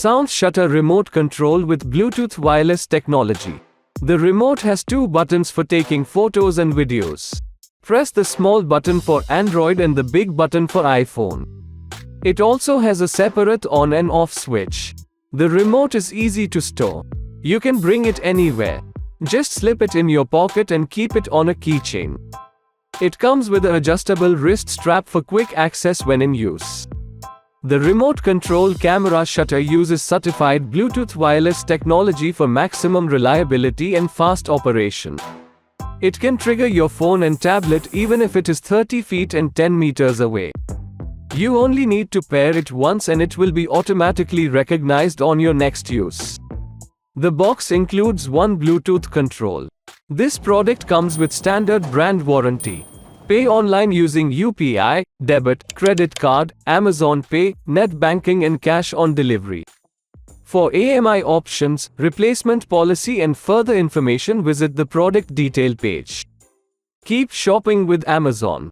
Sounce Shutter Remote Control with Bluetooth Wireless Technology. The remote has two buttons for taking photos and videos. Press the small button for Android and the big button for iPhone. It also has a separate on and off switch. The remote is easy to store. You can bring it anywhere. Just slip it in your pocket and keep it on a keychain. It comes with an adjustable wrist strap for quick access when in use. The remote control camera shutter uses certified Bluetooth wireless technology for maximum reliability and fast operation. It can trigger your phone and tablet even if it is 30 feet and 10 meters away. You only need to pair it once and it will be automatically recognized on your next use. The box includes one Bluetooth control. This product comes with standard brand warranty. Pay online using UPI, debit, credit card, Amazon Pay, net banking and cash on delivery. For AMI options, replacement policy and further information visit the product detail page. Keep shopping with Amazon.